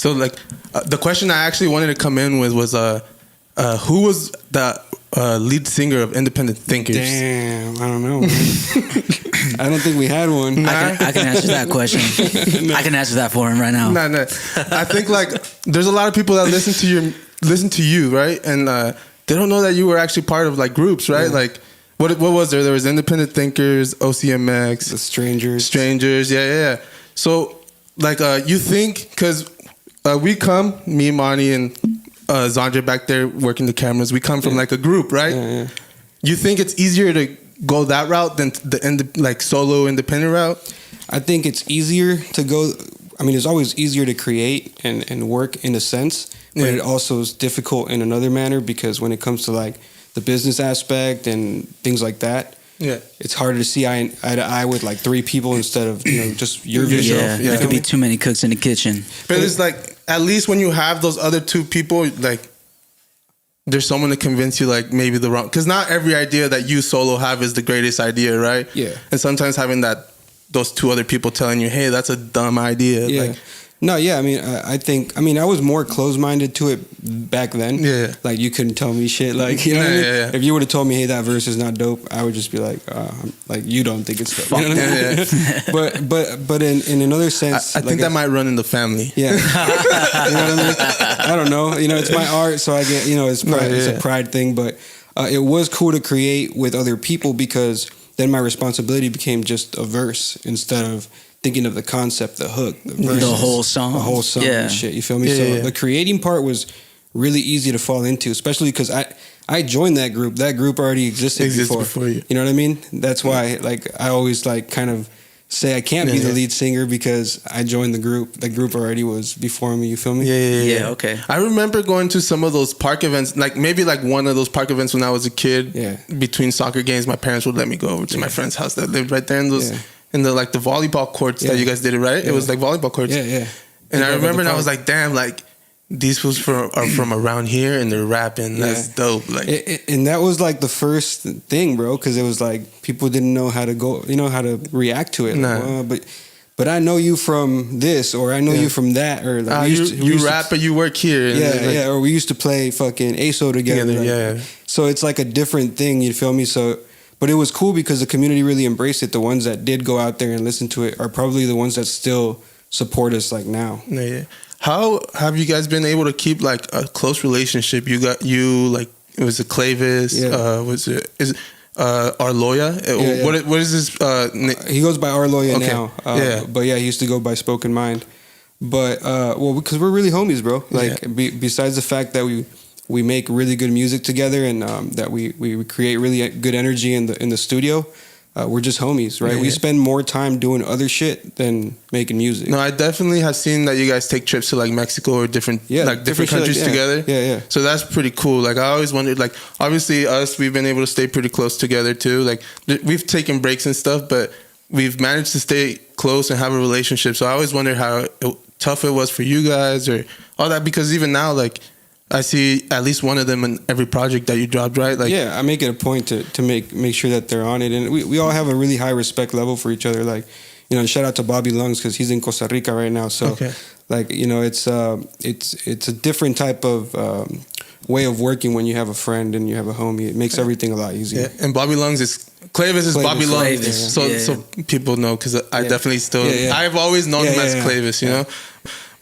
So like the question I actually wanted to come in with was who was the lead singer of Independent Thinkers? Damn, I don't know, man. I don't think we had one. I can answer that question. I can answer that for him right now. Nah. I think like there's a lot of people that listen to you, right? And they don't know that you were actually part of like groups, right? Yeah. Like what was there? There was Independent Thinkers, OCMX, The Strangers. Yeah. So like you think because we come, me, Monty, and Zandra back there working the cameras. We come from like a group, right? Yeah. You think it's easier to go that route than the solo independent route? I think it's easier to go. I mean, it's always easier to create and work in a sense, but it also is difficult in another manner because when it comes to like the business aspect and things like that, it's harder to see eye to eye with like three people instead of just your vision. Yeah, there could be too many cooks in the kitchen. But it's like at least when you have those other two people, like there's someone to convince you like maybe the wrong, because not every idea that you solo have is the greatest idea, right? Yeah. And sometimes having those two other people telling you, hey, that's a dumb idea. Yeah. Like, no, yeah. I mean, I was more closed-minded to it back then. Yeah. Like you couldn't tell me shit. Like, you know what I mean? Yeah. If you would have told me, hey, that verse is not dope, I would just be like, you don't think it's dope. You know what I mean? But in another sense, I think that might run in the family. Yeah. You know what I mean? I don't know. It's my art, so I get, it's pride, it's a pride thing. But it was cool to create with other people because then my responsibility became just a verse instead of thinking of the concept, the hook, the verses, the whole song, and shit. You feel me? The creating part was really easy to fall into, especially because I joined that group. That group already existed before you. You know what I mean? That's why, like, I always like kind of say I can't be the lead singer because I joined the group. The group already was before me. You feel me? Yeah. Okay. I remember going to some of those park events, like maybe like one of those park events when I was a kid. Yeah. Between soccer games, my parents would let me go over to my friend's house that lived right there in those in the like the volleyball courts that you guys did it, right? It was like volleyball courts. Yeah. And I remember, and I was like, damn, like these fools are from around here and they're rapping. That's dope. Like, and that was like the first thing, bro, because it was like people didn't know how to go, how to react to it. Nah. Like, but I know you from this, or I know you from that, or like you rap, but you work here. Or we used to play fucking ASO together. So it's like a different thing. You feel me? So. But it was cool because the community really embraced it. The ones that did go out there and listen to it are probably the ones that still support us like now. Yeah. How have you guys been able to keep like a close relationship? Like it was a Clavis. Is it Arloya? What is this? He goes by Arloya now. But he used to go by Spoken Mind. But because we're really homies, bro. Like besides the fact that we make really good music together and that we create really good energy in the studio. We're just homies, right? We spend more time doing other shit than making music. No, I definitely have seen that you guys take trips to like Mexico or different countries together. Yeah. So that's pretty cool. Like I always wondered, like obviously we've been able to stay pretty close together too. Like we've taken breaks and stuff, but we've managed to stay close and have a relationship. So I always wondered how tough it was for you guys or all that, because even now, like, I see at least one of them in every project that you dropped, right? Like, I make it a point to make sure that they're on it, and we all have a really high respect level for each other. Like, shout out to Bobby Lungs because he's in Costa Rica right now. So, it's a different type of way of working when you have a friend and you have a homie. It makes everything a lot easier. Yeah. And Bobby Lungs is Clavis is Bobby Lungs, so people know because I definitely still I've always known him as Clavis, you know.